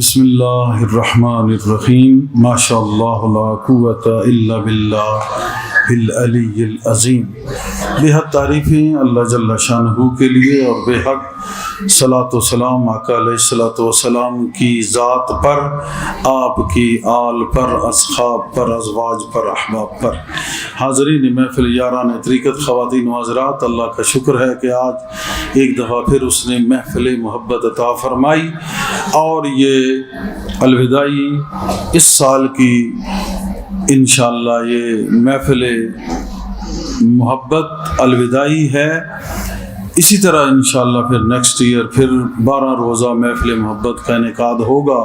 بسم اللہ الرحمن الرحیم ماشاء اللہ لا قوت الا باللہ العلی العظیم۔ بے حد تعریفیں اللہ جل شانہ کے لیے اور بے حد صلاۃ و سلام آقا علیہ الصلوۃ والسلام کی ذات پر، آپ کی آل پر، اصحاب پر، ازواج پر، احباب پر۔ حاضرین محفل یاران طریقت، خواتین و حضرات، اللہ کا شکر ہے کہ آج ایک دفعہ پھر اس نے محفل محبت عطا فرمائی، اور یہ الوداعی اس سال کی انشاءاللہ یہ محفل محبت الوداعی ہے۔ اسی طرح انشاءاللہ پھر نیکسٹ ایئر پھر 12 روزہ محفل محبت کا انعقاد ہوگا،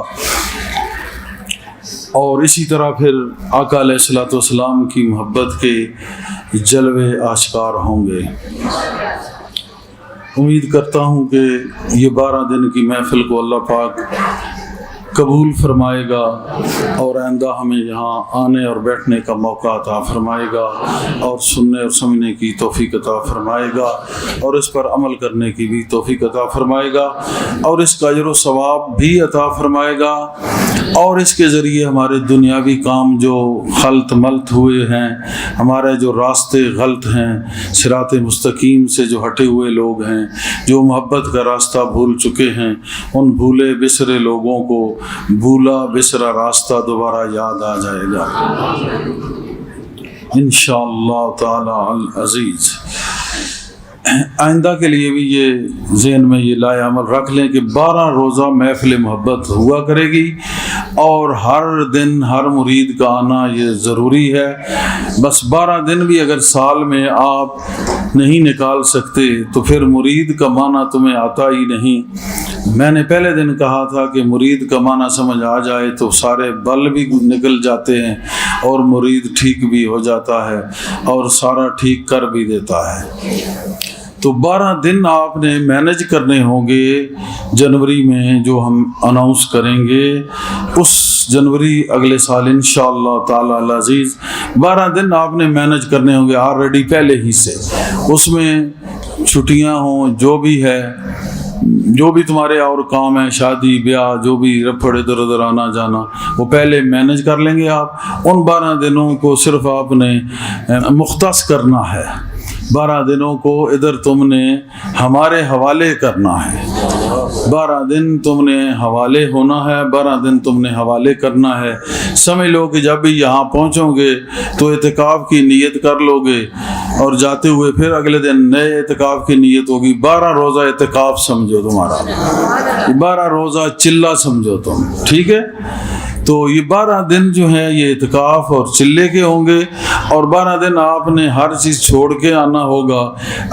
اور اسی طرح پھر آقا علیہ الصلوۃ والسلام کی محبت کے جلوے آشکار ہوں گے۔ امید کرتا ہوں کہ یہ 12 دن کی محفل کو اللہ پاک قبول فرمائے گا، اور آئندہ ہمیں یہاں آنے اور بیٹھنے کا موقع عطا فرمائے گا، اور سننے اور سمجھنے کی توفیق عطا فرمائے گا، اور اس پر عمل کرنے کی بھی توفیق عطا فرمائے گا، اور اس کا اجر و ثواب بھی عطا فرمائے گا، اور اس کے ذریعے ہمارے دنیاوی کام جو خلط ملط ہوئے ہیں، ہمارے جو راستے غلط ہیں، صراط مستقیم سے جو ہٹے ہوئے لوگ ہیں، جو محبت کا راستہ بھول چکے ہیں، ان بھولے بسرے لوگوں کو بھولا بسرا راستہ دوبارہ یاد آ جائے گا انشاءاللہ تعالی العزیز۔ آئندہ کے لیے بھی یہ ذہن میں یہ لائے عمل رکھ لیں کہ 12 روزہ محفل محبت ہوا کرے گی، اور ہر دن ہر مرید کا آنا یہ ضروری ہے۔ بس 12 دن بھی اگر سال میں آپ نہیں نکال سکتے تو پھر مرید کا معنی تمہیں آتا ہی نہیں۔ میں نے پہلے دن کہا تھا کہ مرید کا معنی سمجھ آ جائے تو سارے بل بھی نکل جاتے ہیں، اور مرید ٹھیک بھی ہو جاتا ہے، اور سارا ٹھیک کر بھی دیتا ہے۔ تو 12 دن آپ نے مینج کرنے ہوں گے جنوری میں، جو ہم اناؤنس کریں گے اس جنوری اگلے سال انشاءاللہ تعالی العزیز 12 دن آپ نے مینج کرنے ہوں گے آلریڈی پہلے ہی سے۔ اس میں چھٹیاں ہوں، جو بھی ہے، جو بھی تمہارے اور کام ہیں، شادی بیاہ، جو بھی رپڑ ادھر ادھر آنا جانا، وہ پہلے مینج کر لیں گے آپ۔ ان 12 دنوں کو صرف آپ نے مختص کرنا ہے، 12 دنوں کو ادھر تم نے ہمارے حوالے کرنا ہے، 12 دن تم نے حوالے ہونا ہے، 12 دن تم نے حوالے کرنا ہے۔ سمجھ لو کہ جب بھی یہاں پہنچو گے تو اعتکاف کی نیت کر لو گے، اور جاتے ہوئے پھر اگلے دن نئے اعتکاف کی نیت ہوگی۔ 12 روزہ اعتکاف سمجھو تمہارا، 12 روزہ چلہ سمجھو تم، ٹھیک ہے؟ تو یہ 12 دن جو ہیں یہ اعتکاف اور چلے کے ہوں گے، اور 12 دن آپ نے ہر چیز چھوڑ کے آنا ہوگا۔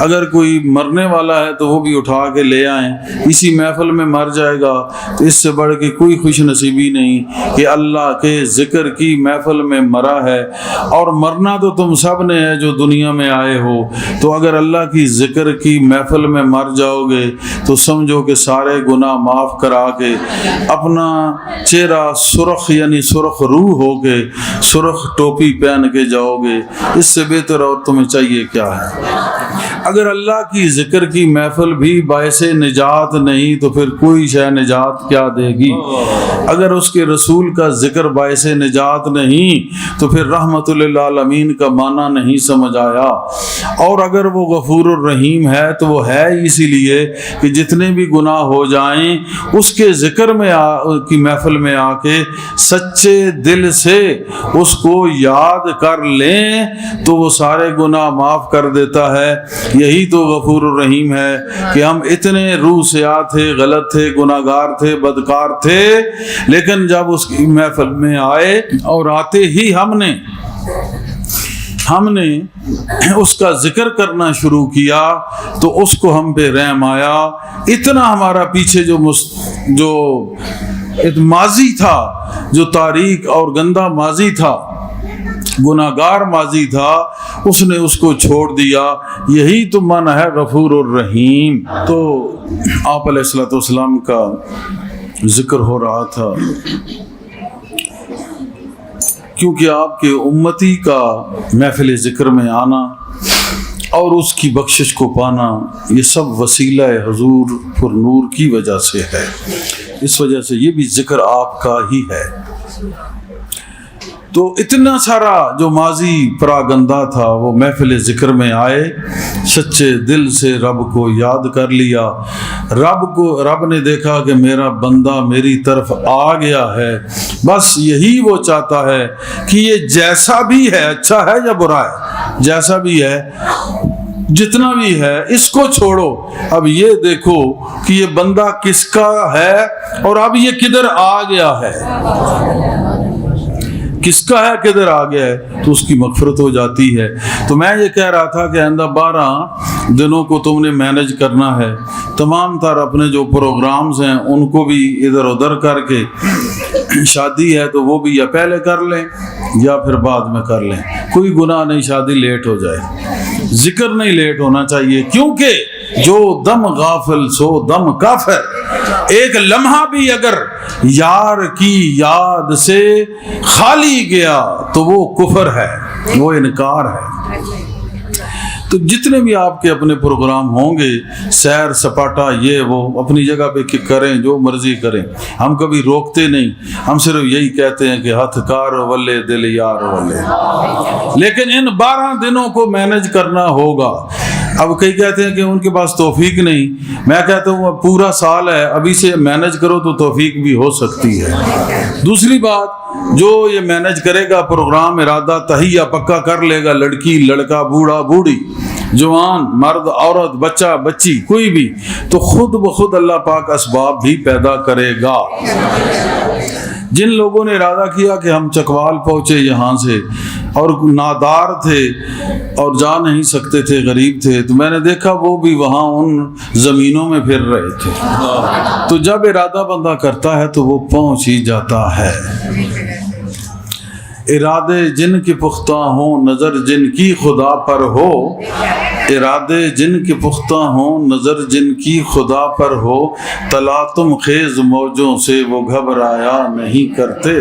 اگر کوئی مرنے والا ہے تو وہ بھی اٹھا کے لے آئیں، اسی محفل میں مر جائے گا تو اس سے بڑھ کے کوئی خوش نصیبی نہیں کہ اللہ کے ذکر کی محفل میں مرا ہے۔ اور مرنا تو تم سب نے ہے جو دنیا میں آئے ہو، تو اگر اللہ کی ذکر کی محفل میں مر جاؤ گے تو سمجھو کہ سارے گناہ معاف کرا کے اپنا چہرہ سرخ یعنی سرخ روح ہو کے سرخ ٹوپی پہن کے جاؤ گے۔ اس سے بہتر اور تمہیں چاہیے کیا ہے؟ اگر اللہ کی ذکر کی محفل بھی باعث نجات نہیں تو پھر کوئی شے نجات کیا دے گی؟ اگر اس کے رسول کا ذکر باعث نجات نہیں تو پھر رحمت للعالمین کا معنی نہیں سمجھ آیا۔ اور اگر وہ غفور الرحیم ہے تو وہ ہے اسی لیے کہ جتنے بھی گناہ ہو جائیں اس کے ذکر میں کی محفل میں آ کے سچے دل سے اس کو یاد کر لیں تو وہ سارے گناہ معاف کر دیتا ہے۔ یہی تو غفور الرحیم ہے کہ ہم اتنے روح سیاہ تھے، غلط تھے، گناہ گار تھے، بدکار تھے، لیکن جب اس کی محفل میں آئے اور آتے ہی ہم نے اس کا ذکر کرنا شروع کیا تو اس کو ہم پہ رحم آیا۔ اتنا ہمارا پیچھے جو ماضی تھا، جو تاریک اور گندا ماضی تھا، گناہگار ماضی تھا، اس نے اس کو چھوڑ دیا۔ یہی تو معنی ہے غفور الرحیم۔ تو آپ علیہ الصلوۃ والسلام کا ذکر ہو رہا تھا، کیونکہ آپ کے امتی کا محفل ذکر میں آنا اور اس کی بخشش کو پانا، یہ سب وسیلہ حضور پر نور کی وجہ سے ہے۔ اس وجہ سے یہ بھی ذکر آپ کا ہی ہے۔ تو اتنا سارا جو ماضی پراگندہ تھا وہ محفل ذکر میں آئے، سچے دل سے رب کو یاد کر لیا، رب نے دیکھا کہ میرا بندہ میری طرف آ گیا ہے، بس یہی وہ چاہتا ہے کہ یہ جیسا بھی ہے، اچھا ہے یا برا ہے، جیسا بھی ہے، جتنا بھی ہے، اس کو چھوڑو، اب یہ دیکھو کہ یہ بندہ کس کا ہے اور اب یہ کدھر آ گیا ہے، کس کا ہے، کدھر آ گیا ہے، تو اس کی مغفرت ہو جاتی ہے۔ تو میں یہ کہہ رہا تھا کہ آئندہ 12 دنوں کو تم نے مینج کرنا ہے، تمام تر اپنے جو پروگرامز ہیں ان کو بھی ادھر ادھر کر کے، شادی ہے تو وہ بھی یا پہلے کر لیں یا پھر بعد میں کر لیں، کوئی گناہ نہیں شادی لیٹ ہو جائے، ذکر نہیں لیٹ ہونا چاہیے، کیونکہ جو دم غافل سو دم کافر، ایک لمحہ بھی اگر یار کی یاد سے خالی گیا تو وہ کفر ہے، وہ انکار ہے۔ تو جتنے بھی آپ کے اپنے پروگرام ہوں گے، سیر سپاٹا یہ وہ اپنی جگہ پہ کریں، جو مرضی کریں، ہم کبھی روکتے نہیں، ہم صرف یہی کہتے ہیں کہ ہاتھ کار ولے دل یار ولے، لیکن ان 12 دنوں کو مینج کرنا ہوگا۔ اب کئی کہتے ہیں کہ ان کے پاس توفیق نہیں، میں کہتا ہوں پورا سال ہے، ابھی سے مینج کرو تو توفیق بھی ہو سکتی ہے۔ دوسری بات، جو یہ مینج کرے گا پروگرام، ارادہ تہیہ پکا کر لے گا، لڑکی لڑکا، بوڑھا بوڑھی، جوان مرد عورت، بچہ بچی، کوئی بھی، تو خود بخود اللہ پاک اسباب بھی پیدا کرے گا۔ جن لوگوں نے ارادہ کیا کہ ہم چکوال پہنچے یہاں سے اور نادار تھے اور جا نہیں سکتے تھے، غریب تھے، تو میں نے دیکھا وہ بھی وہاں ان زمینوں میں پھر رہے تھے۔ تو جب ارادہ بندہ کرتا ہے تو وہ پہنچ ہی جاتا ہے۔ ارادے جن کے پختہ ہوں، نظر جن کی خدا پر ہو، ارادے جن کے پختہ ہوں، نظر جن کی خدا پر ہو، تلاطم خیز موجوں سے وہ گھبرایا نہیں کرتے۔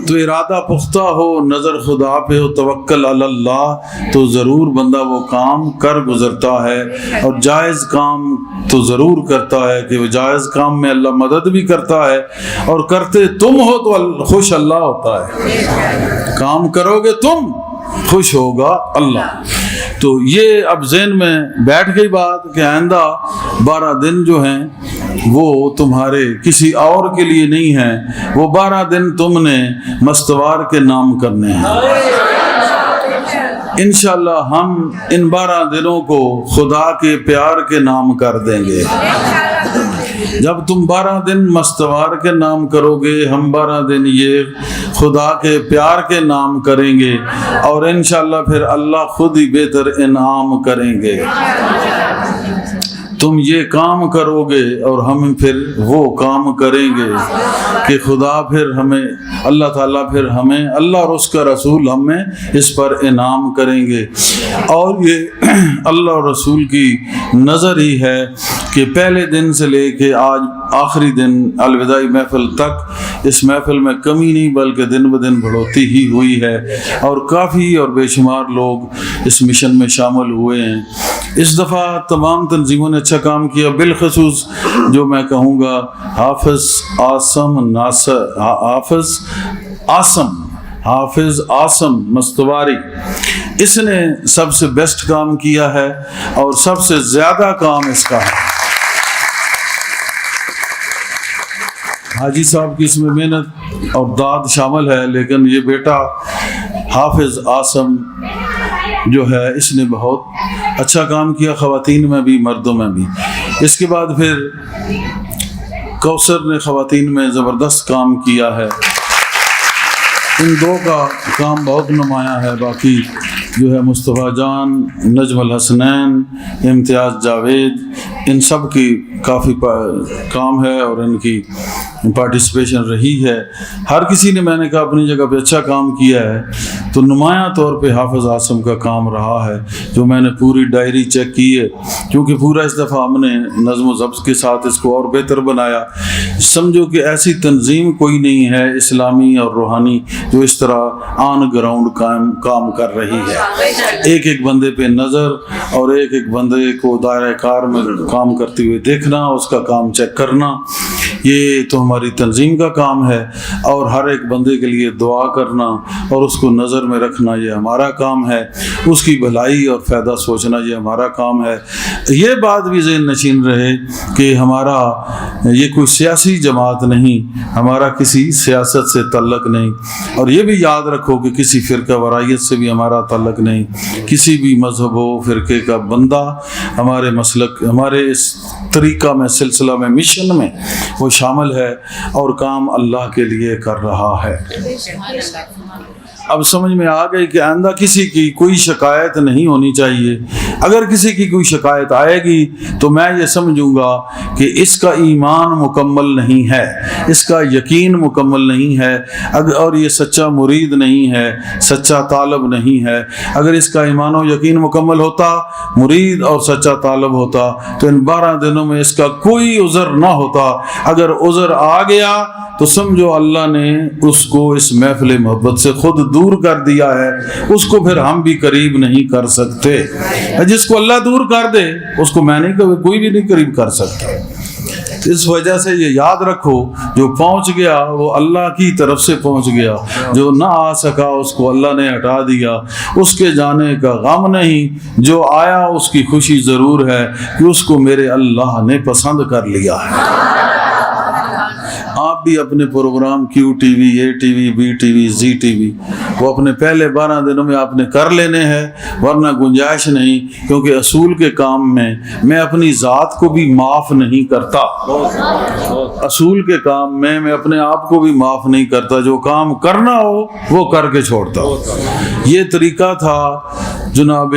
تو ارادہ پختہ ہو، نظر خدا پہ ہو، توکل علی اللہ، تو ضرور بندہ وہ کام کر گزرتا ہے، اور جائز کام تو ضرور کرتا ہے کہ وہ جائز کام میں اللہ مدد بھی کرتا ہے، اور کرتے تم ہو تو خوش اللہ ہوتا ہے، کام کرو گے تم خوش ہوگا اللہ۔ تو یہ اب ذہن میں بیٹھ گئی بات کہ آئندہ 12 دن جو ہیں وہ تمہارے کسی اور کے لیے نہیں ہیں، وہ 12 دن تم نے مستوار کے نام کرنے ہیں۔ انشاءاللہ ہم ان 12 دنوں کو خدا کے پیار کے نام کر دیں گے۔ جب تم 12 دن مستوار کے نام کرو گے، ہم 12 دن یہ خدا کے پیار کے نام کریں گے، اور انشاءاللہ پھر اللہ خود ہی بہتر انعام کریں گے۔ تم یہ کام کرو گے اور ہم پھر وہ کام کریں گے کہ خدا پھر ہمیں، اللہ تعالیٰ پھر ہمیں، اللہ اور اس کا رسول ہمیں اس پر انعام کریں گے۔ اور یہ اللہ اور رسول کی نظر ہی ہے کہ پہلے دن سے لے کے آج آخری دن الوداعی محفل تک اس محفل میں کمی نہیں بلکہ دن بدن بڑھوتی ہی ہوئی ہے، اور کافی اور بے شمار لوگ اس مشن میں شامل ہوئے ہیں۔ اس دفعہ تمام تنظیموں نے اچھا کام کیا، بالخصوص جو میں کہوں گا حافظ عاصم مستواری، اس نے سب سے بیسٹ کام کیا ہے اور سب سے زیادہ کام اس کا ہے۔ حاجی صاحب کی اس میں محنت اور داد شامل ہے، لیکن یہ بیٹا حافظ عاصم جو ہے اس نے بہت اچھا کام کیا، خواتین میں بھی مردوں میں بھی۔ اس کے بعد پھر کوثر نے خواتین میں زبردست کام کیا ہے، ان دو کا کام بہت نمایاں ہے۔ باقی جو ہے مصطفیٰ جان، نجم الحسنین، امتیاز جاوید، ان سب کی کافی کام ہے، اور ان کی پارٹیسپیشن رہی ہے. ہر کسی نے میں نے کہا اپنی جگہ پہ اچھا کام کیا ہے. تو نمایاں طور پہ حافظ عاصم کا کام رہا ہے, جو میں نے پوری ڈائری چیک کی ہے, کیونکہ پورا اس دفعہ ہم نے نظم و ضبط کے ساتھ اس کو اور بہتر بنایا. سمجھو کہ ایسی تنظیم کوئی نہیں ہے اسلامی اور روحانی جو اس طرح آن گراؤنڈ کام کر رہی ہے. ایک ایک بندے پہ نظر اور ایک ایک بندے کو دائرہ کار میں کام کرتے ہوئے دیکھنا, اس کا کام چیک کرنا, یہ تو ہماری تنظیم کا کام ہے. اور ہر ایک بندے کے لیے دعا کرنا اور اس کو نظر میں رکھنا یہ ہمارا کام ہے. اس کی بھلائی اور فائدہ سوچنا یہ ہمارا کام ہے. یہ بات بھی ذہن نشین رہے کہ ہمارا یہ کوئی سیاسی جماعت نہیں, ہمارا کسی سیاست سے تعلق نہیں. اور یہ بھی یاد رکھو کہ کسی فرقہ وارائیت سے بھی ہمارا تعلق نہیں. کسی بھی مذہب و فرقے کا بندہ ہمارے مسلک, ہمارے اس طریقہ میں, سلسلہ میں, مشن میں وہ شامل ہے اور کام اللہ کے لیے کر رہا ہے. اب سمجھ میں آ گئی کہ آئندہ کسی کی کوئی شکایت نہیں ہونی چاہیے. اگر کسی کی کوئی شکایت آئے گی تو میں یہ سمجھوں گا کہ اس کا ایمان مکمل نہیں ہے, اس کا یقین مکمل نہیں ہے, اور یہ سچا مرید نہیں ہے, سچا طالب نہیں ہے. اگر اس کا ایمان و یقین مکمل ہوتا, مرید اور سچا طالب ہوتا, تو ان 12 دنوں میں اس کا کوئی عذر نہ ہوتا. اگر عذر آ گیا تو سمجھو اللہ نے اس کو اس محفل محبت سے خود دور کر دیا ہے. اس کو پھر ہم بھی قریب نہیں کر سکتے. جس کو اللہ دور کر دے اس کو میں نہیں, کوئی بھی نہیں قریب کر سکتا. اس وجہ سے یہ یاد رکھو, جو پہنچ گیا وہ اللہ کی طرف سے پہنچ گیا, جو نہ آ سکا اس کو اللہ نے ہٹا دیا. اس کے جانے کا غم نہیں, جو آیا اس کی خوشی ضرور ہے کہ اس کو میرے اللہ نے پسند کر لیا ہے. آپ بھی اپنے program Q T V, A T V, B T V, Zee T V وہ اپنے پہلے 12 دنوں میں آپ نے کر لینے ہیں, ورنہ گنجائش نہیں. کیونکہ اصول کے کام میں اپنی ذات کو بھی معاف نہیں کرتا. اصول کے کام میں اپنے آپ کو بھی معاف نہیں کرتا. جو کام کرنا ہو وہ کر کے چھوڑتا. یہ طریقہ تھا جناب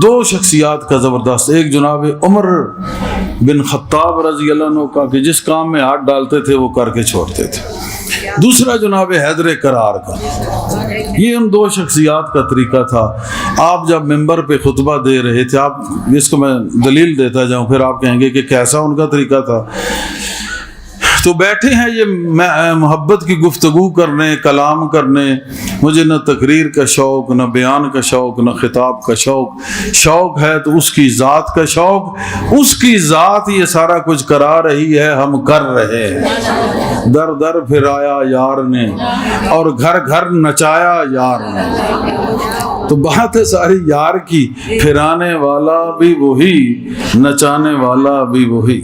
2 شخصیات کا زبردست. ایک جناب عمر بن خطاب رضی اللہ عنہ کا کہ جس کام میں ہاتھ ڈالتے تھے وہ کر کے چھوڑتے تھے. دوسرا جناب حیدر کرار کا. یہ ان 2 شخصیات کا طریقہ تھا. آپ جب ممبر پہ خطبہ دے رہے تھے, آپ اس کو میں دلیل دیتا جاؤں پھر آپ کہیں گے کہ کیسا ان کا طریقہ تھا. تو بیٹھے ہیں یہ محبت کی گفتگو کرنے, کلام کرنے. مجھے نہ تقریر کا شوق, نہ بیان کا شوق, نہ خطاب کا شوق. شوق ہے تو اس کی ذات کا شوق. اس کی ذات یہ سارا کچھ کرا رہی ہے, ہم کر رہے ہیں. در در پھرایا یار نے اور گھر گھر نچایا یار نے. تو بات ہے ساری یار کی, پھرانے والا بھی وہی, نچانے والا بھی وہی.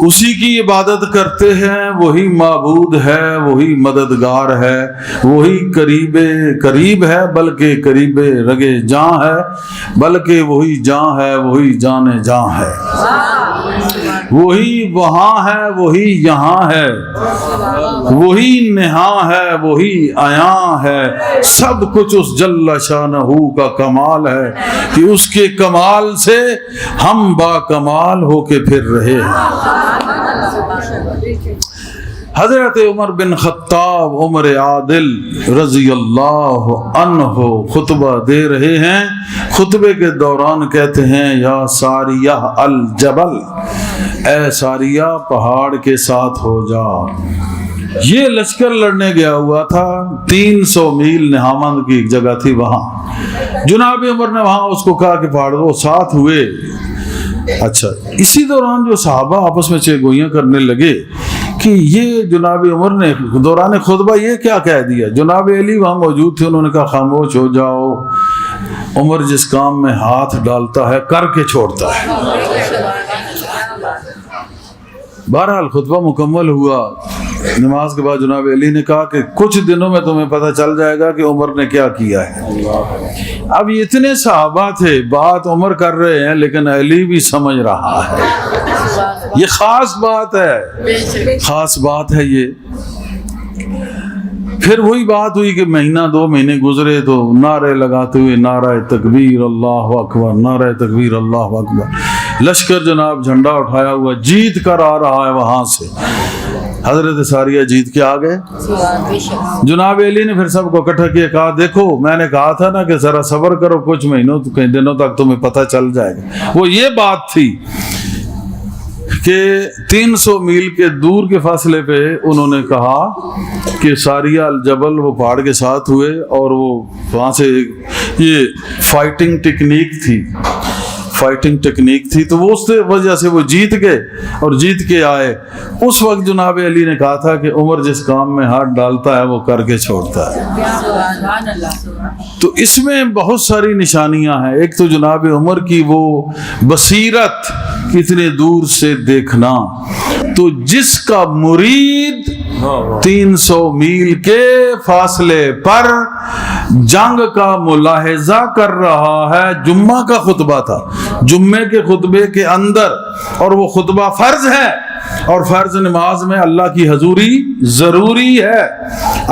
اسی کی عبادت کرتے ہیں, وہی معبود ہے, وہی مددگار ہے, وہی قریب ہے بلکہ قریب رگے جاں ہے, بلکہ وہی جاں ہے, وہی جان جاں ہے. وہی وہاں ہے, وہی یہاں ہے, وہی نہاں ہے, وہی عیاں ہے. سب کچھ اس جل شانہ کا کمال ہے کہ اس کے کمال سے ہم با کمال ہو کے پھر رہے ہیں. حضرت عمر بن خطاب, عمر عادل رضی اللہ عنہ خطبہ دے رہے ہیں. خطبے کے دوران کہتے ہیں یا ساریہ الجبل, اے ساریہ پہاڑ کے ساتھ ہو جا. یہ لشکر لڑنے گیا ہوا تھا, 300 میل نہامند کی ایک جگہ تھی, وہاں جناب عمر نے وہاں اس کو کہا کہ پہاڑ وہ ساتھ ہوئے. اچھا, اسی دوران جو صحابہ آپس میں چہ گوئیاں کرنے لگے کہ یہ جناب عمر نے دوران خطبہ یہ کیا کہہ دیا. جناب علی وہاں موجود تھے, انہوں نے کہا خاموش ہو جاؤ. عمر جس کام میں ہاتھ ڈالتا ہے کر کے چھوڑتا ہے. بہرحال خطبہ مکمل ہوا. نماز کے بعد جناب علی نے کہا کہ کچھ دنوں میں تمہیں پتہ چل جائے گا کہ عمر نے کیا کیا ہے. اب اتنے صحابہ تھے, بات عمر کر رہے ہیں لیکن علی بھی سمجھ رہا ہے. یہ خاص بات ہے, خاص بات ہے یہ. پھر وہی بات ہوئی کہ مہینہ 2 مہینے گزرے تو نعرے لگاتے ہوئے نعرہ تکبیر اللہ اکبر, نعرہ تکبیر اللہ اکبر. لشکر جناب جھنڈا اٹھایا ہوا جیت کر آ رہا ہے وہاں سے. حضرت ساریہ جیت کے آ گئے. جناب علی نے پھر سب کو اکٹھا کیا, کہا دیکھو میں نے کہا تھا نا کہ ذرا صبر کرو, کچھ مہینوں کئی دنوں تک تمہیں پتہ چل جائے گا. وہ یہ بات تھی کہ 300 میل کے دور کے فاصلے پہ انہوں نے کہا کہ ساریہ الجبل وہ پہاڑ کے ساتھ ہوئے, اور وہ وہاں سے یہ فائٹنگ ٹیکنیک تھی تو وہ اس وجہ سے وہ جیت گئے اور جیت کے آئے. اس وقت جناب علی نے کہا تھا کہ عمر جس کام میں ہاتھ ڈالتا ہے وہ کر کے چھوڑتا ہے. تو اس میں بہت ساری نشانیاں ہیں. ایک تو جناب عمر کی وہ بصیرت, کتنے دور سے دیکھنا. تو جس کا مرید 300 میل کے فاصلے پر جنگ کا ملاحظہ کر رہا ہے, جمعہ کا خطبہ تھا, جمعے کے خطبے کے اندر, اور وہ خطبہ فرض ہے, اور فرض نماز میں اللہ کی حضوری ضروری ہے.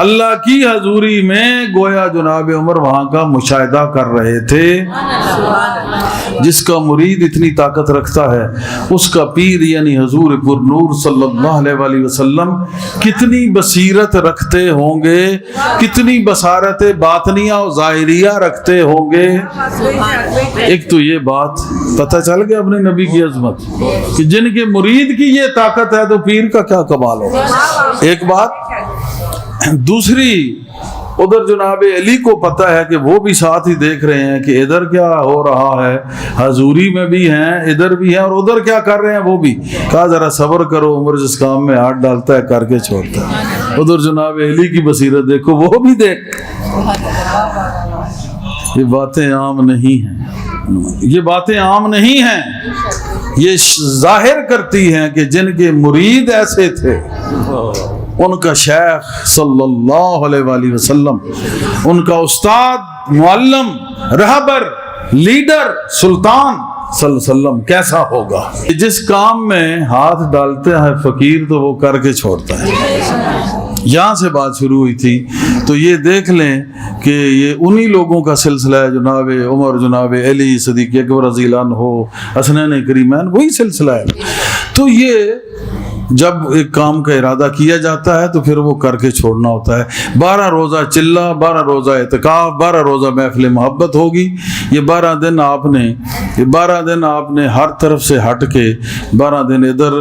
اللہ کی حضوری میں گویا جناب عمر وہاں کا مشاہدہ کر رہے تھے. جس کا مرید اتنی طاقت رکھتا ہے, اس کا پیر یعنی حضور پر نور صلی اللہ علیہ وسلم کتنی بصیرت رکھتے ہوں گے, کتنی بصارت باطنیہ و ظاہریہ رکھتے ہوں گے. ایک تو یہ بات پتہ چل گیا اپنے نبی کی عظمت, کہ جن کے مرید کی یہ طاقت ہے تو پیر کا کیا کمال ہوگا. ایک بات. دوسری, ادھر جناب علی کو پتہ ہے کہ وہ بھی ساتھ ہی دیکھ رہے ہیں کہ ادھر کیا ہو رہا ہے, حضوری میں بھی ہیں, ادھر بھی ہیں, اور ادھر کیا کر رہے ہیں وہ بھی. کہا ذرا صبر کرو, عمر جس کام میں ہاتھ ڈالتا ہے کر کے چھوڑتا ہے. ادھر جناب علی کی بصیرت دیکھو, وہ بھی دیکھ. یہ باتیں عام نہیں ہیں, یہ باتیں عام نہیں ہیں. یہ ظاہر کرتی ہیں کہ جن کے مرید ایسے تھے, ان کا شیخ صلی اللہ علیہ وآلہ وسلم, ان کا استاد, معلم, رہبر, لیڈر, سلطان صلی اللہ علیہ وسلم کیسا ہوگا. جس کام میں ہاتھ ڈالتا ہے فقیر تو وہ کر کے چھوڑتا ہے. یہاں سے بات شروع ہوئی تھی. تو یہ دیکھ لیں کہ یہ انہی لوگوں کا سلسلہ ہے, جناب عمر, جناب علی, صدیق اکبر رضی اللہ عنہ, حسنین کریمین, وہی سلسلہ ہے. تو یہ جب ایک کام کا ارادہ کیا جاتا ہے تو پھر وہ کر کے چھوڑنا ہوتا ہے. 12 روزہ چلہ, 12 روزہ اعتکاف, 12 روزہ محفل محبت ہوگی. یہ 12 دن آپ نے ہر طرف سے ہٹ کے 12 دن ادھر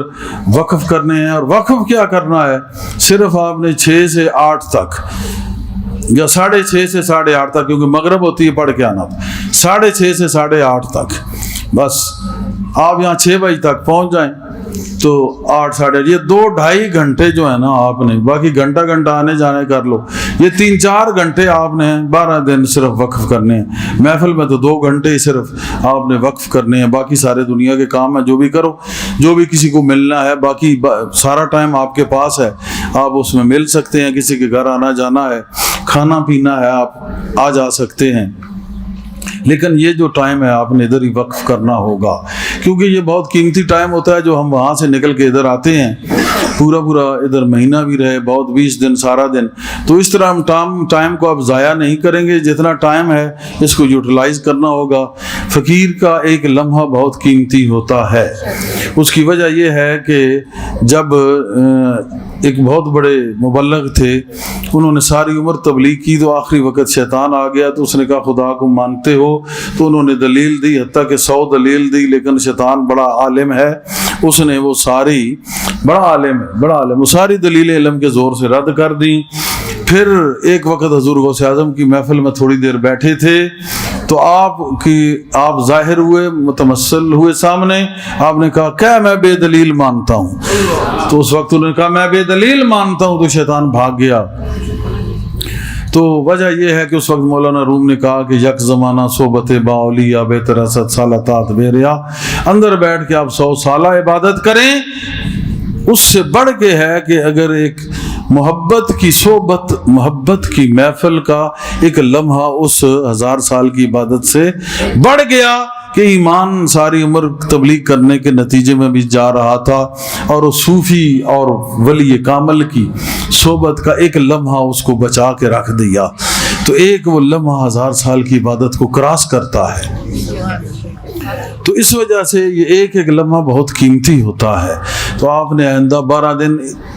وقف کرنے ہیں. اور وقف کیا کرنا ہے, صرف آپ نے 6 سے 8 تک یا 6:30 سے 8:30 تک, کیونکہ مغرب ہوتی ہے, پڑھ کے آنا تھا. 6:30 سے 8:30 تک بس. آپ یہاں 6 بجے تک پہنچ جائیں تو 8 ساڑھے 8, یہ 2-2.5 گھنٹے جو ہے نا آپ نے, باقی گھنٹہ آنے جانے کر لو, یہ 3-4 گھنٹے آپ نے 12 دن صرف وقف کرنے ہیں. محفل میں تو 2 گھنٹے ہی صرف آپ نے وقف کرنے ہیں, باقی سارے دنیا کے کام ہیں جو بھی کرو, جو بھی کسی کو ملنا ہے, باقی سارا ٹائم آپ کے پاس ہے, آپ اس میں مل سکتے ہیں. کسی کے گھر آنا جانا ہے, کھانا پینا ہے, آپ آ جا سکتے ہیں. لیکن یہ جو ٹائم ہے آپ نے ادھر ہی وقف کرنا ہوگا, کیونکہ یہ بہت قیمتی ٹائم ہوتا ہے جو ہم وہاں سے نکل کے ادھر آتے ہیں. پورا ادھر مہینہ بھی رہے, بہت 20 دن, سارا دن. تو اس طرح ہم ٹائم کو اب ضائع نہیں کریں گے. جتنا ٹائم ہے اس کو یوٹیلائز کرنا ہوگا. فقیر کا ایک لمحہ بہت قیمتی ہوتا ہے. اس کی وجہ یہ ہے کہ جب ایک بہت بڑے مبلغ تھے, انہوں نے ساری عمر تبلیغ کی, تو آخری وقت شیطان آ گیا. تو اس نے کہا خدا کو مانتے ہو؟ تو انہوں نے دلیل دی, حتیٰ کہ 100 دلیل دی, لیکن شیطان بڑا عالم ہے, اس نے وہ ساری, بڑا عالم ہے, وہ ساری دلیلیں علم کے زور سے رد کر دیں. پھر ایک وقت حضور غوث اعظم کی محفل میں تھوڑی دیر بیٹھے تھے, تو آپ ظاہر ہوئے, متمثل ہوئے سامنے. آپ نے کہا کیا میں بے دلیل مانتا ہوں؟ تو اس وقت انہوں نے کہا میں بے دلیل مانتا ہوں. تو شیطان بھاگ گیا. تو وجہ یہ ہے کہ اس وقت مولانا روم نے کہا کہ یک زمانہ صحبت با اولیاء بے ترست سالتات بے ریا, اندر بیٹھ کے آپ 100 سالہ عبادت کریں. اس سے بڑھ کے ہے کہ اگر ایک محبت کی صحبت, محبت کی محفل کا ایک لمحہ اس 1000 سال کی عبادت سے بڑھ گیا کہ ایمان ساری عمر تبلیغ کرنے کے نتیجے میں بھی جا رہا تھا, اور صوفی اور ولی کامل کی صحبت کا ایک لمحہ اس کو بچا کے رکھ دیا. تو ایک وہ لمحہ 1000 سال کی عبادت کو کراس کرتا ہے. تو اس وجہ سے یہ ایک ایک لمحہ بہت قیمتی ہوتا ہے. تو آپ نے آئندہ 12 دن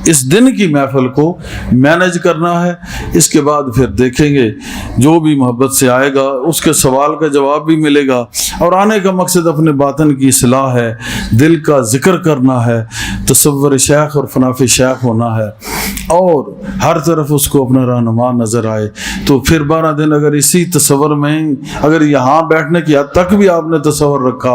اس دن کی محفل کو مینج کرنا ہے. اس کے بعد پھر دیکھیں گے جو بھی محبت سے آئے گا اس کے سوال کا جواب بھی ملے گا. اور آنے کا مقصد اپنے باطن کی اصلاح ہے, دل کا ذکر کرنا ہے, تصور شیخ اور فناف شیخ ہونا ہے, اور ہر طرف اس کو اپنا رہنما نظر آئے. تو پھر 12 دن اگر اسی تصور میں, اگر یہاں بیٹھنے کی حد تک بھی آپ نے تصور رکھا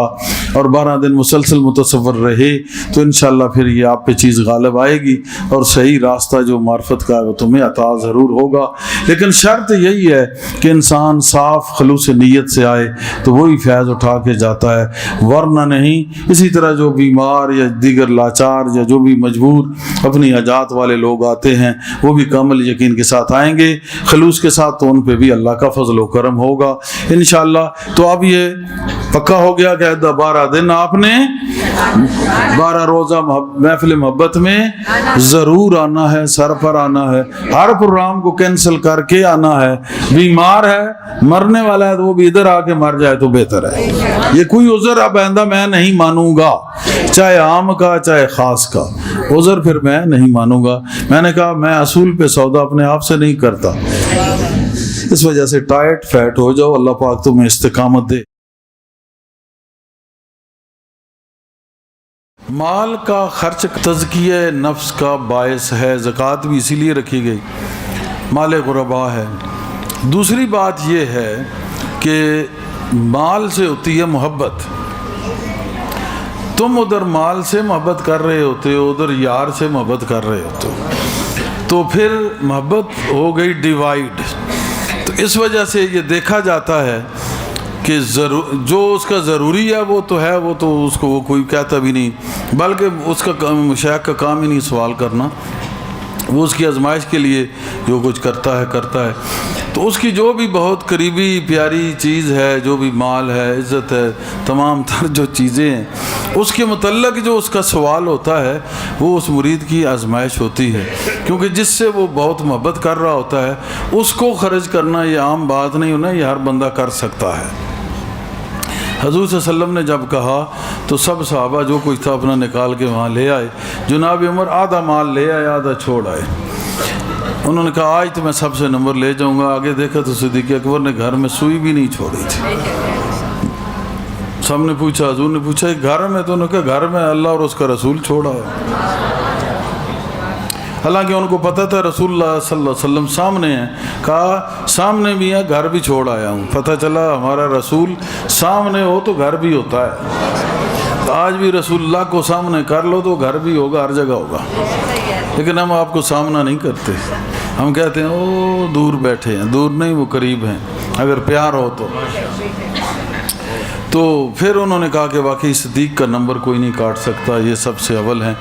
اور 12 دن مسلسل متصور رہے, تو انشاءاللہ پھر یہ آپ پہ چیز غالب آئے گی اور صحیح راستہ جو معرفت کا ہے وہ تمہیں عطا ضرور ہوگا. لیکن شرط یہی ہے کہ انسان صاف خلوص نیت سے آئے تو وہی فیض اٹھا کے جاتا ہے, ورنہ نہیں. اسی طرح جو بیمار یا دیگر لاچار یا جو بھی مجبور اپنی حاجات والے لوگ آتے ہیں وہ بھی کامل یقین کے ساتھ آئیں گے خلوص کے ساتھ, تو ان پہ بھی اللہ کا فضل و کرم ہوگا انشاءاللہ. تو اب یہ پکا ہو گیا کہ 12 دن آپ نے 12 روزہ محفل محبت میں ضرور آنا ہے, سر پر آنا ہے. ہر پروگرام کو کینسل کر کے آنا ہے. بیمار ہے, مرنے والا ہے, تو وہ بھی ادھر آ کے مر جائے تو بہتر ہے. یہ کوئی عذر اب آئندہ میں نہیں مانوں گا, چاہے عام کا چاہے خاص کا عذر پھر میں نہیں مانوں گا. میں نے کہا میں اصول پہ سودا اپنے آپ سے نہیں کرتا. اس وجہ سے ٹائٹ فیٹ ہو جاؤ, اللہ پاک تمہیں استقامت دے. مال کا خرچ تزکیہ نفس کا باعث ہے. زکوٰۃ بھی اسی لیے رکھی گئی, مال غربا ہے. دوسری بات یہ ہے کہ مال سے ہوتی ہے محبت. تم ادھر مال سے محبت کر رہے ہوتے ہو, ادھر یار سے محبت کر رہے ہوتے ہو, تو پھر محبت ہو گئی ڈیوائیڈ. تو اس وجہ سے یہ دیکھا جاتا ہے کہ جو اس کا ضروری ہے وہ تو ہے, وہ تو اس کو وہ کوئی کہتا بھی نہیں, بلکہ اس کا شیخ کا کام ہی نہیں سوال کرنا, وہ اس کی آزمائش کے لیے جو کچھ کرتا ہے. تو اس کی جو بھی بہت قریبی پیاری چیز ہے, جو بھی مال ہے, عزت ہے, تمام تر جو چیزیں ہیں, اس کے متعلق جو اس کا سوال ہوتا ہے وہ اس مرید کی آزمائش ہوتی ہے. کیونکہ جس سے وہ بہت محبت کر رہا ہوتا ہے اس کو خرچ کرنا یہ عام بات نہیں ہونا, یہ ہر بندہ کر سکتا ہے. حضور صلی اللہ علیہ وسلم نے جب کہا تو سب صحابہ جو کچھ تھا اپنا نکال کے وہاں لے آئے. جناب عمر آدھا مال لے آئے, آدھا چھوڑ آئے. انہوں نے کہا آج تو میں سب سے نمبر لے جاؤں گا. آگے دیکھا تو صدیق اکبر نے گھر میں سوئی بھی نہیں چھوڑی تھی. سب نے پوچھا, حضور نے پوچھا گھر میں؟ تو انہوں نے کہا گھر میں اللہ اور اس کا رسول چھوڑا ہے. حالانکہ ان کو پتہ تھا رسول اللہ صلی اللہ علیہ وسلم سامنے ہیں. کہا سامنے بھی ہے, گھر بھی چھوڑ آیا ہوں. پتہ چلا ہمارا رسول سامنے ہو تو گھر بھی ہوتا ہے. تو آج بھی رسول اللہ کو سامنے کر لو تو گھر بھی ہوگا, ہر جگہ ہوگا. لیکن ہم آپ کو سامنا نہیں کرتے, ہم کہتے ہیں او دور بیٹھے ہیں. دور نہیں, وہ قریب ہیں اگر پیار ہو تو. تو پھر انہوں نے کہا کہ واقعی صدیق کا نمبر کوئی نہیں کاٹ سکتا, یہ سب سے اول ہیں.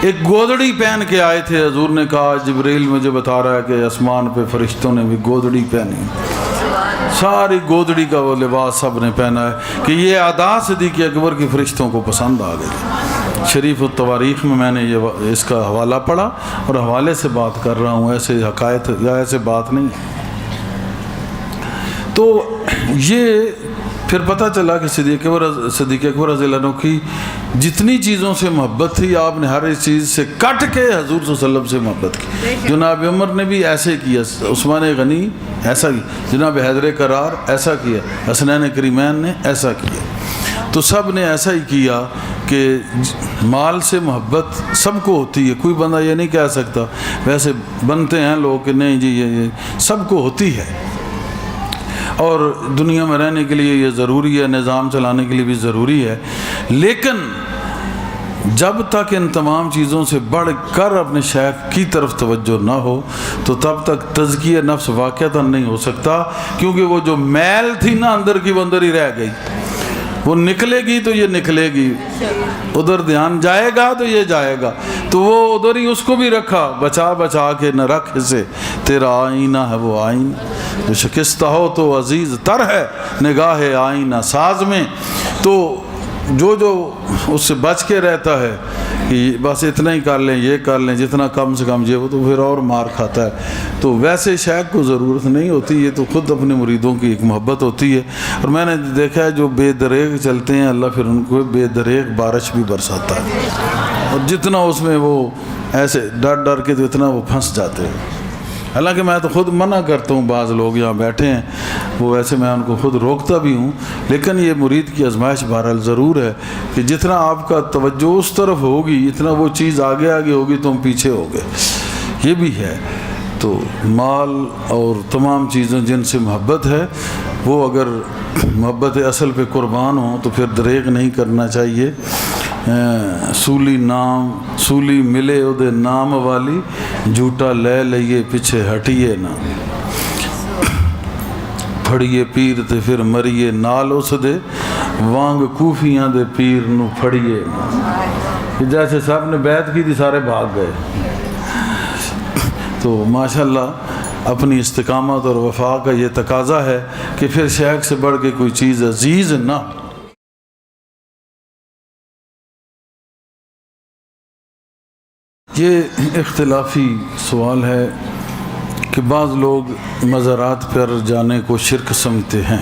ایک گودڑی پہن کے آئے تھے. حضور نے کہا جبریل مجھے بتا رہا ہے کہ آسمان پہ فرشتوں نے بھی گودڑی پہنی, ساری گودڑی کا وہ لباس سب نے پہنا ہے کہ یہ ادا صدیق اکبر کی فرشتوں کو پسند آ گئی. شریف التواریخ میں نے یہ اس کا حوالہ پڑھا اور حوالے سے بات کر رہا ہوں, ایسے حقائق یا ایسے بات نہیں. تو یہ پھر پتہ چلا کہ صدیق اکبر رضی اللہ عنہ کی جتنی چیزوں سے محبت تھی, آپ نے ہر اس چیز سے کٹ کے حضور صلی اللہ علیہ وسلم سے محبت کی. جناب عمر نے بھی ایسے کیا, عثمان غنی ایسا کیا, جناب حیدر کرار ایسا کیا, حسنین کریمین نے ایسا کیا. تو سب نے ایسا ہی کیا کہ مال سے محبت سب کو ہوتی ہے. کوئی بندہ یہ نہیں کہہ سکتا, ویسے بنتے ہیں لوگ کہ نہیں جی یہ سب کو ہوتی ہے. اور دنیا میں رہنے کے لیے یہ ضروری ہے, نظام چلانے کے لیے بھی ضروری ہے. لیکن جب تک ان تمام چیزوں سے بڑھ کر اپنے شیخ کی طرف توجہ نہ ہو تو تب تک تزکیہ نفس واقعتاً نہیں ہو سکتا. کیونکہ وہ جو میل تھی نا اندر کی, وہ اندر ہی رہ گئی. وہ نکلے گی تو یہ نکلے گی, ادھر دھیان جائے گا تو یہ جائے گا. تو وہ ادھر ہی اس کو بھی رکھا, بچا بچا کے نہ رکھ اسے, تیرا آئینہ ہے وہ آئینہ, جو شکستہ ہو تو عزیز تر ہے نگاہ آئینہ ساز میں. تو جو اس سے بچ کے رہتا ہے کہ بس اتنا ہی کر لیں، یہ کر لیں، جتنا کم سے کم یہ، وہ تو پھر اور مار کھاتا ہے۔ تو ویسے شیخ کو ضرورت نہیں ہوتی، یہ تو خود اپنے مریدوں کی ایک محبت ہوتی ہے۔ اور میں نے دیکھا ہے جو بے دریغ چلتے ہیں اللہ پھر ان کو بے دریغ بارش بھی برساتا ہے، اور جتنا اس میں وہ ایسے ڈر ڈر کے تو اتنا وہ پھنس جاتے ہیں۔ حالانکہ میں تو خود منع کرتا ہوں، بعض لوگ یہاں بیٹھے ہیں وہ ایسے، میں ان کو خود روکتا بھی ہوں، لیکن یہ مرید کی آزمائش بہرحال ضرور ہے کہ جتنا آپ کا توجہ اس طرف ہوگی اتنا وہ چیز آگے آگے ہوگی، تم پیچھے ہوگے، یہ بھی ہے۔ تو مال اور تمام چیزیں جن سے محبت ہے وہ اگر محبت اصل پہ قربان ہوں تو پھر دریغ نہیں کرنا چاہیے۔ سولی ملے اودے نام والی، جھوٹا لے لئیے پیچھے ہٹیے نہ، پھڑیے پیر تے پھر مریے نال اس دے، وانگ کوفیاں دے پیر نو پھڑیے نہ۔ جیسے صاحب نے بیعت کی تھی سارے بھاگ گئے۔ تو ماشاءاللہ اپنی استقامت اور وفا کا یہ تقاضا ہے کہ پھر شیخ سے بڑھ کے کوئی چیز عزیز نہ۔ یہ اختلافی سوال ہے کہ بعض لوگ مزارات پر جانے کو شرک سمجھتے ہیں۔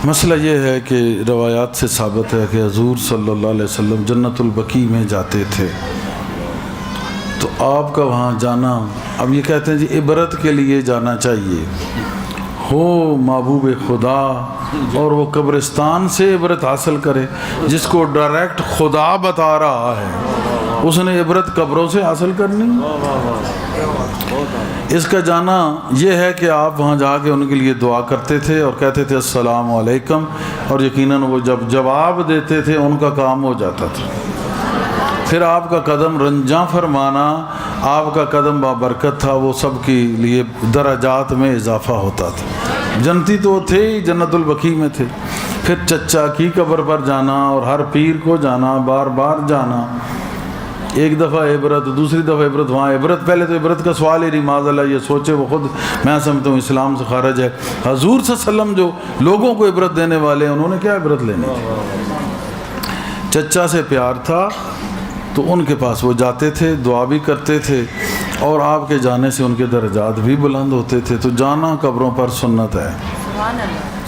مسئلہ یہ ہے کہ روایات سے ثابت ہے کہ حضور صلی اللہ علیہ وسلم جنت البقیع میں جاتے تھے، تو آپ کا وہاں جانا، اب یہ کہتے ہیں جی عبرت کے لیے جانا چاہیے، ہو محبوب خدا اور وہ قبرستان سے عبرت حاصل کرے، جس کو ڈائریکٹ خدا بتا رہا ہے اس نے عبرت قبروں سے حاصل کرنی۔ اس کا جانا یہ ہے کہ آپ وہاں جا کے ان کے لیے دعا کرتے تھے اور کہتے تھے السلام علیکم، اور یقیناً وہ جب جواب دیتے تھے ان کا کام ہو جاتا تھا۔ پھر آپ کا قدم رنجاں فرمانا، آپ کا قدم بابرکت تھا، وہ سب کے لیے درجات میں اضافہ ہوتا تھا۔ جنتی تو تھے ہی، جنت البقیع میں تھے۔ پھر چچا کی قبر پر جانا اور ہر پیر کو جانا، بار بار جانا، ایک دفعہ عبرت، دوسری دفعہ عبرت، وہاں عبرت، پہلے تو عبرت کا سوال ہی نہیں، معاذ اللہ یہ سوچے وہ خود، میں سمجھتا ہوں اسلام سے خارج ہے۔ حضور صلی اللہ علیہ وسلم جو لوگوں کو عبرت دینے والے ہیں، انہوں نے کیا عبرت لینی تھی؟ چچا سے پیار تھا تو ان کے پاس وہ جاتے تھے، دعا بھی کرتے تھے، اور آپ کے جانے سے ان کے درجات بھی بلند ہوتے تھے۔ تو جانا قبروں پر سنت ہے،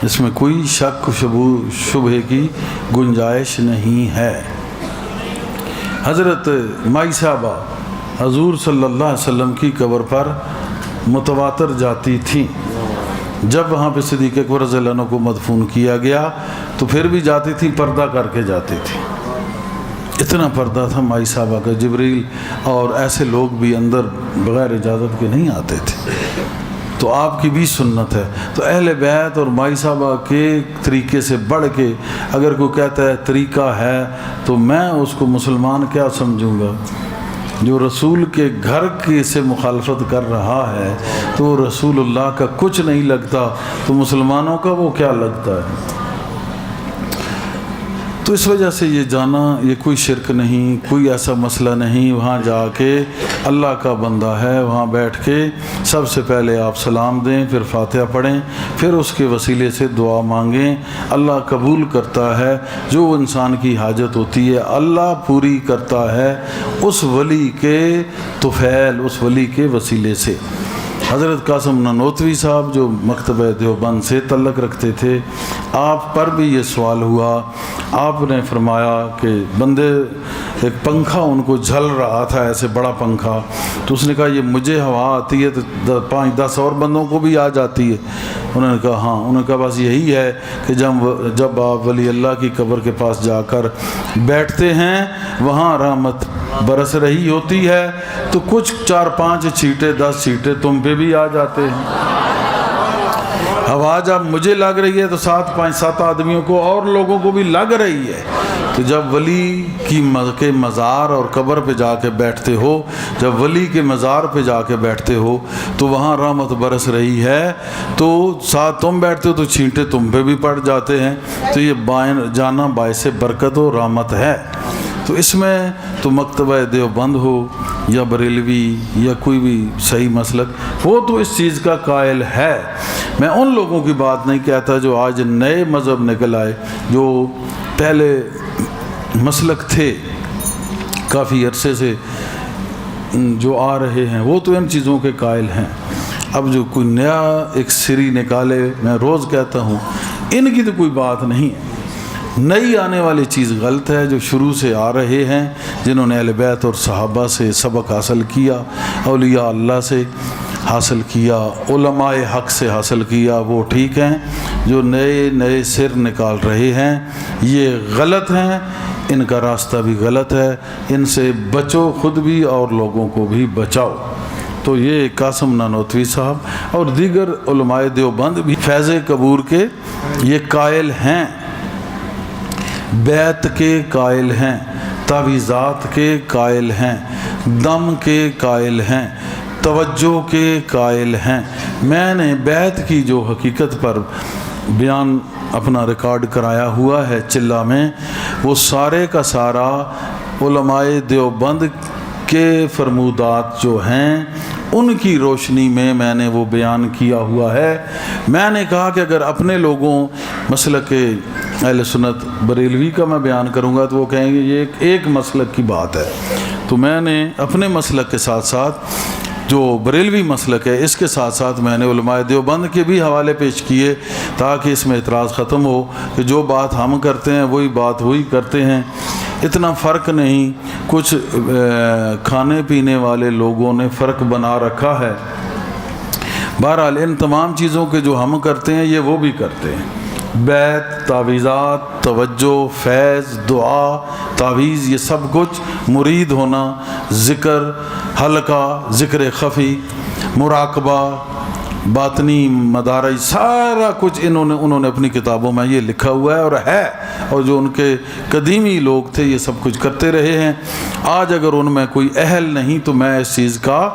اس میں کوئی شک شبہ کی گنجائش نہیں ہے۔ حضرت مائی صاحبہ حضور صلی اللہ علیہ وسلم کی قبر پر متواتر جاتی تھیں۔ جب وہاں پہ صدیق اکبر رضی اللہ عنہ کو مدفون کیا گیا تو پھر بھی جاتی تھی، پردہ کر کے جاتی تھی، اتنا پردہ تھا مائی صاحبہ کا۔ جبریل اور ایسے لوگ بھی اندر بغیر اجازت کے نہیں آتے تھے، تو آپ کی بھی سنت ہے۔ تو اہل بیت اور مائی صاحبہ کے طریقے سے بڑھ کے اگر کوئی کہتا ہے طریقہ ہے تو میں اس کو مسلمان کیا سمجھوں گا؟ جو رسول کے گھر کی سے مخالفت کر رہا ہے تو رسول اللہ کا کچھ نہیں لگتا، تو مسلمانوں کا وہ کیا لگتا ہے؟ تو اس وجہ سے یہ جانا یہ کوئی شرک نہیں، کوئی ایسا مسئلہ نہیں۔ وہاں جا کے اللہ کا بندہ ہے، وہاں بیٹھ کے سب سے پہلے آپ سلام دیں، پھر فاتحہ پڑھیں، پھر اس کے وسیلے سے دعا مانگیں۔ اللہ قبول کرتا ہے، جو انسان کی حاجت ہوتی ہے اللہ پوری کرتا ہے اس ولی کے طفیل، اس ولی کے وسیلے سے۔ حضرت قاسم نانوتوی صاحب جو مکتبہ دیوبند سے تعلق رکھتے تھے، آپ پر بھی یہ سوال ہوا، آپ نے فرمایا کہ بندے ایک پنکھا ان کو جھل رہا تھا، ایسے بڑا پنکھا، تو اس نے کہا یہ مجھے ہوا آتی ہے تو 5-10 اور بندوں کو بھی آ جاتی ہے؟ انہوں نے کہا ہاں۔ انہوں نے کہا بس یہی ہے کہ جب آپ ولی اللہ کی قبر کے پاس جا کر بیٹھتے ہیں وہاں رحمت برس رہی ہوتی ہے تو کچھ 4-5 چھینٹے 10 چھینٹے تم پہ بھی آ جاتے ہیں۔ ہوا جب مجھے لگ رہی ہے تو 7 آدمیوں کو اور لوگوں کو بھی لگ رہی ہے۔ تو جب ولی کے مزار اور قبر پہ جا کے بیٹھتے ہو، جب ولی کے مزار پہ جا کے بیٹھتے ہو تو وہاں رحمت برس رہی ہے، تو ساتھ تم بیٹھتے ہو تو چھینٹے تم پہ بھی پڑ جاتے ہیں، تو یہ جانا باعث برکت و رحمت ہے۔ تو اس میں تو مکتبہ دیوبند ہو یا بریلوی یا کوئی بھی صحیح مسلک، وہ تو اس چیز کا قائل ہے۔ میں ان لوگوں کی بات نہیں کہتا جو آج نئے مذہب نکل آئے، جو پہلے مسلک تھے کافی عرصے سے جو آ رہے ہیں، وہ تو ان چیزوں کے قائل ہیں. اب جو کوئی نیا ایک سری نکالے، میں روز کہتا ہوں ان کی تو کوئی بات نہیں ہے. نئی آنے والی چیز غلط ہے. جو شروع سے آ رہے ہیں، جنہوں نے اہل بیت اور صحابہ سے سبق حاصل کیا، اولیاء اللہ سے حاصل کیا، علماء حق سے حاصل کیا، وہ ٹھیک ہیں. جو نئے نئے سر نکال رہے ہیں یہ غلط ہیں، ان کا راستہ بھی غلط ہے. ان سے بچو، خود بھی اور لوگوں کو بھی بچاؤ. تو یہ قاسم نانوتوی صاحب اور دیگر علماء دیوبند بھی فیض قبور کے یہ قائل ہیں، بیت کے قائل ہیں، تعویذات کے قائل ہیں، دم کے قائل ہیں، توجہ کے قائل ہیں. میں نے بیت کی جو حقیقت پر بیان اپنا ریکارڈ کرایا ہوا ہے چلہ میں، وہ سارے کا سارا علماء دیوبند کے فرمودات جو ہیں ان کی روشنی میں نے وہ بیان کیا ہوا ہے. میں نے کہا کہ اگر اپنے لوگوں مسلک اہل سنت بریلوی کا میں بیان کروں گا تو وہ کہیں گے یہ ایک مسلک کی بات ہے. تو میں نے اپنے مسلک کے ساتھ ساتھ جو بریلوی مسلک ہے اس کے ساتھ ساتھ میں نے علماء دیوبند کے بھی حوالے پیش کیے تاکہ اس میں اعتراض ختم ہو کہ جو بات ہم کرتے ہیں وہی بات وہی کرتے ہیں. اتنا فرق نہیں. کچھ کھانے پینے والے لوگوں نے فرق بنا رکھا ہے. بہرحال ان تمام چیزوں کے جو ہم کرتے ہیں یہ وہ بھی کرتے ہیں. بیت، تعویذات، توجہ، فیض، دعا، تعویذ، یہ سب کچھ مرید ہونا، ذکر، حلقہ، ذکر خفی، مراقبہ، باطنی مدارج، سارا کچھ انہوں نے اپنی کتابوں میں یہ لکھا ہوا ہے اور ہے. اور جو ان کے قدیمی لوگ تھے یہ سب کچھ کرتے رہے ہیں. آج اگر ان میں کوئی اہل نہیں تو میں اس چیز کا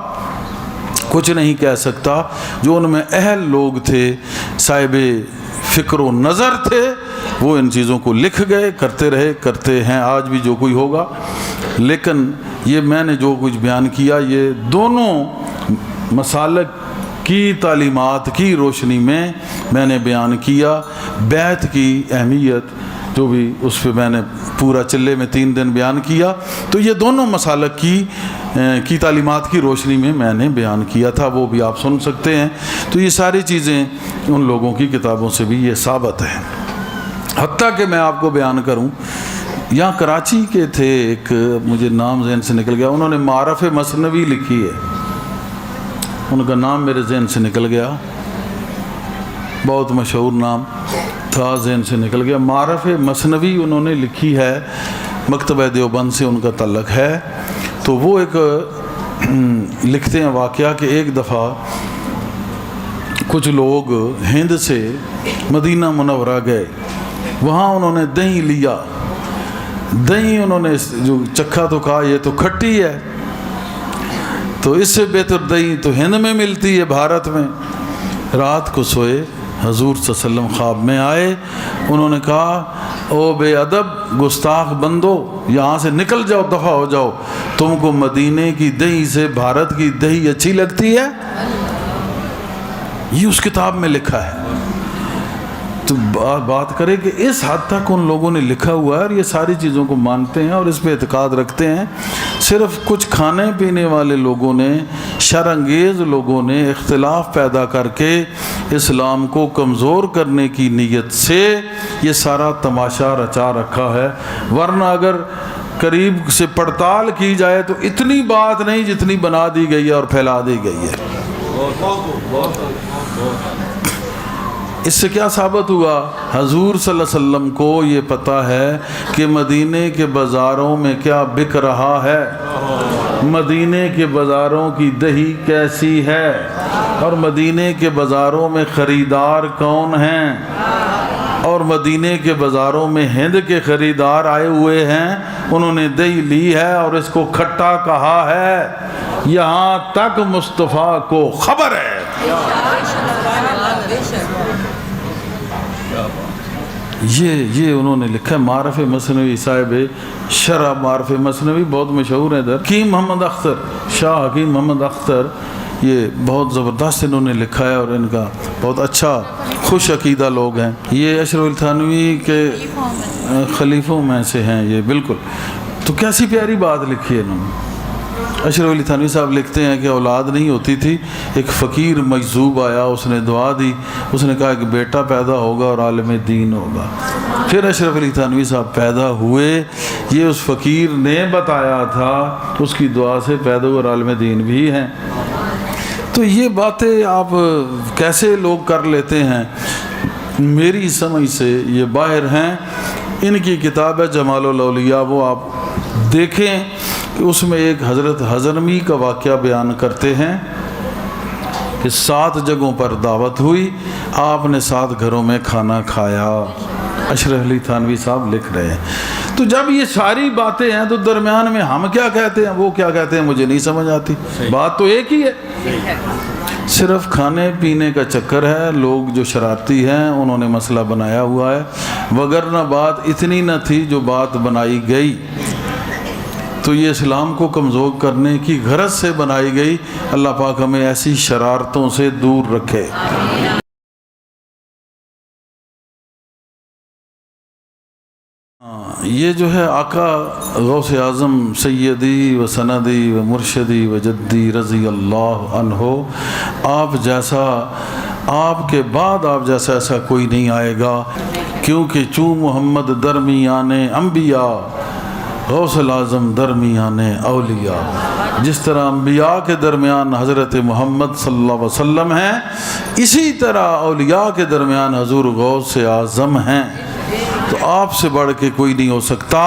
کچھ نہیں کہہ سکتا. جو ان میں اہل لوگ تھے، صاحب فکر و نظر تھے، وہ ان چیزوں کو لکھ گئے، کرتے رہے، کرتے ہیں آج بھی جو کوئی ہوگا. لیکن یہ میں نے جو کچھ بیان کیا یہ دونوں مسالک کی تعلیمات کی روشنی میں نے بیان کیا. بیت کی اہمیت جو بھی اس پہ میں نے پورا چلے میں 3 دن بیان کیا، تو یہ دونوں مسالک کی تعلیمات کی روشنی میں نے بیان کیا تھا، وہ بھی آپ سن سکتے ہیں. تو یہ ساری چیزیں ان لوگوں کی کتابوں سے بھی یہ ثابت ہے. حتیٰ کہ میں آپ کو بیان کروں، یہاں کراچی کے تھے ایک، مجھے نام ذہن سے نکل گیا، انہوں نے معارف مثنوی لکھی ہے، ان کا نام میرے ذہن سے نکل گیا، بہت مشہور نام تھا، ذہن سے نکل گیا. معارف مثنوی انہوں نے لکھی ہے، مکتبہ دیوبند سے ان کا تعلق ہے. تو وہ ایک لکھتے ہیں واقعہ کہ ایک دفعہ کچھ لوگ ہند سے مدینہ منورہ گئے، وہاں انہوں نے دہی لیا. دہی انہوں نے جو چکھا تو کہا یہ تو کھٹی ہے، تو اس سے بہتر دہی تو ہند میں ملتی ہے، بھارت میں. رات کو سوئے، حضور صلی اللہ علیہ وسلم خواب میں آئے. انہوں نے کہا او بے ادب گستاخ بندو، یہاں سے نکل جاؤ، دفع ہو جاؤ. تم کو مدینے کی دہی سے بھارت کی دہی اچھی لگتی ہے؟ یہ اس کتاب میں لکھا ہے. تو بات کرے کہ اس حد تک ان لوگوں نے لکھا ہوا ہے اور یہ ساری چیزوں کو مانتے ہیں اور اس پہ اعتقاد رکھتے ہیں. صرف کچھ کھانے پینے والے لوگوں نے، شرانگیز لوگوں نے اختلاف پیدا کر کے اسلام کو کمزور کرنے کی نیت سے یہ سارا تماشا رچا رکھا ہے. ورنہ اگر قریب سے پڑتال کی جائے تو اتنی بات نہیں جتنی بنا دی گئی ہے اور پھیلا دی گئی ہے. اس سے کیا ثابت ہوا؟ حضور صلی اللہ علیہ وسلم کو یہ پتہ ہے کہ مدینے کے بازاروں میں کیا بک رہا ہے، مدینے کے بازاروں کی دہی کیسی ہے، اور مدینے کے بازاروں میں خریدار کون ہیں، اور مدینے کے بازاروں میں ہند کے خریدار آئے ہوئے ہیں، انہوں نے دہی لی ہے اور اس کو کھٹا کہا ہے. یہاں تک مصطفیٰ کو خبر ہے. یہ انہوں نے لکھا ہے. معارف مثنوی، صاحب شرح معارف مثنوی بہت مشہور ہے ادھر. حکیم محمد اختر، شاہ حکیم محمد اختر، یہ بہت زبردست انہوں نے لکھا ہے اور ان کا بہت اچھا خوش عقیدہ لوگ ہیں. یہ اشرف التھانوی کے خلیفوں میں سے ہیں یہ، بالکل. تو کیسی پیاری بات لکھی ہے انہوں نے. اشرف علی تھانوی صاحب لکھتے ہیں کہ اولاد نہیں ہوتی تھی، ایک فقیر مجذوب آیا، اس نے دعا دی، اس نے کہا کہ بیٹا پیدا ہوگا اور عالم دین ہوگا. پھر اشرف علی تھانوی صاحب پیدا ہوئے، یہ اس فقیر نے بتایا تھا، اس کی دعا سے پیدا ہوئے اور عالم دین بھی ہیں. تو یہ باتیں آپ کیسے لوگ کر لیتے ہیں، میری سمجھ سے یہ باہر ہیں. ان کی کتاب ہے جمال الاولیاء، وہ آپ دیکھیں، اس میں ایک حضرت حضرمی کا واقعہ بیان کرتے ہیں کہ 7 جگہوں پر دعوت ہوئی، آپ نے 7 گھروں میں کھانا کھایا. اشرف علی تھانوی صاحب لکھ رہے ہیں. تو جب یہ ساری باتیں ہیں تو درمیان میں ہم کیا کہتے ہیں، وہ کیا کہتے ہیں، مجھے نہیں سمجھ آتی. بات تو ایک ہی ہے، صرف کھانے پینے کا چکر ہے. لوگ جو شرارتی ہیں انہوں نے مسئلہ بنایا ہوا ہے، وگرنہ بات اتنی نہ تھی جو بات بنائی گئی. تو یہ اسلام کو کمزور کرنے کی غرض سے بنائی گئی. اللہ پاک ہمیں ایسی شرارتوں سے دور رکھے. یہ جو ہے آقا غوث اعظم سیدی و سندی و مرشدی و جدی رضی اللہ عنہ، آپ جیسا، آپ کے بعد آپ جیسا ایسا کوئی نہیں آئے گا. کیونکہ چوں محمد درمیان انبیاء، غوث الاعظم درمیان اولیاء. جس طرح انبیاء کے درمیان حضرت محمد صلی اللہ علیہ وسلم ہیں، اسی طرح اولیاء کے درمیان حضور غوث اعظم ہیں. تو آپ سے بڑھ کے کوئی نہیں ہو سکتا.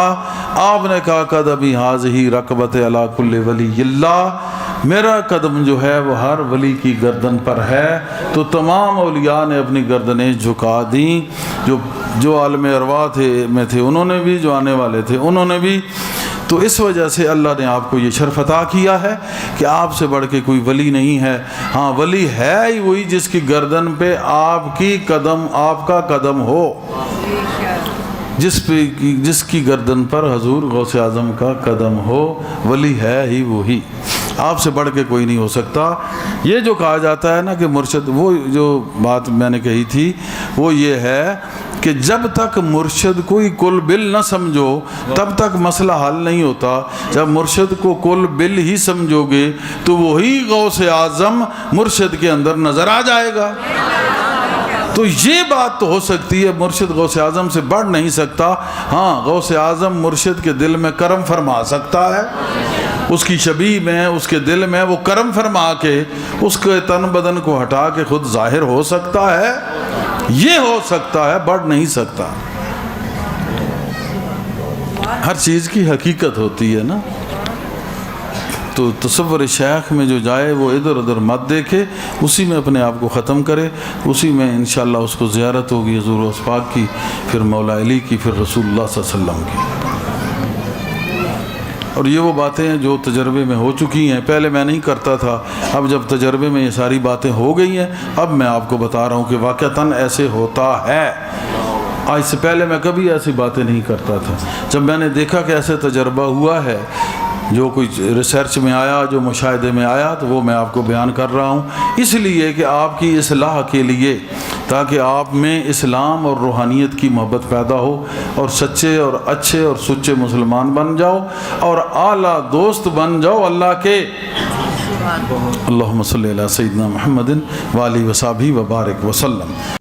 آپ نے کہا قدمی حاضی رکبت علی کل ولی اللہ، میرا قدم جو ہے وہ ہر ولی کی گردن پر ہے. تو تمام اولیاء نے اپنی گردنیں جھکا دیں، جو عالم ارواح میں تھے انہوں نے بھی، جو آنے والے تھے انہوں نے بھی. تو اس وجہ سے اللہ نے آپ کو یہ شرف عطا کیا ہے کہ آپ سے بڑھ کے کوئی ولی نہیں ہے. ہاں ولی ہے ہی وہی جس کی گردن پہ آپ کا قدم ہو، جس کی گردن پر حضور غوث اعظم کا قدم ہو. ولی ہے ہی وہی، آپ سے بڑھ کے کوئی نہیں ہو سکتا. یہ جو کہا جاتا ہے نا کہ مرشد، وہ جو بات میں نے کہی تھی وہ یہ ہے کہ جب تک مرشد کوئی کل بل نہ سمجھو تب تک مسئلہ حل نہیں ہوتا. جب مرشد کو کل بل ہی سمجھو گے تو وہی غوث اعظم مرشد کے اندر نظر آ جائے گا. تو یہ بات تو ہو سکتی ہے، مرشد غوث اعظم سے بڑھ نہیں سکتا. ہاں غوث اعظم مرشد کے دل میں کرم فرما سکتا ہے، اس کی شبیہ میں، اس کے دل میں وہ کرم فرما کے اس کے تن بدن کو ہٹا کے خود ظاہر ہو سکتا ہے. یہ ہو سکتا ہے، بڑھ نہیں سکتا. ہر چیز کی حقیقت ہوتی ہے نا. تو تصور شیخ میں جو جائے وہ ادھر ادھر مت دیکھے، اسی میں اپنے آپ کو ختم کرے. اسی میں انشاءاللہ اس کو زیارت ہوگی حضور غوث پاک کی، پھر مولا علی کی، پھر رسول اللہ صلی اللہ علیہ وسلم کی. اور یہ وہ باتیں ہیں جو تجربے میں ہو چکی ہیں. پہلے میں نہیں کرتا تھا، اب جب تجربے میں یہ ساری باتیں ہو گئی ہیں اب میں آپ کو بتا رہا ہوں کہ واقعتاً ایسے ہوتا ہے. آج سے پہلے میں کبھی ایسی باتیں نہیں کرتا تھا. جب میں نے دیکھا کہ ایسے تجربہ ہوا ہے، جو کوئی ریسرچ میں آیا، جو مشاہدے میں آیا، تو وہ میں آپ کو بیان کر رہا ہوں اس لیے کہ آپ کی اصلاح کے لیے، تاکہ آپ میں اسلام اور روحانیت کی محبت پیدا ہو اور سچے اور اچھے اور سچے مسلمان بن جاؤ اور اعلیٰ دوست بن جاؤ اللہ کے. اللہم صلی علی سیدنا محمد وآلہ وصحبہ وبارک وسلم.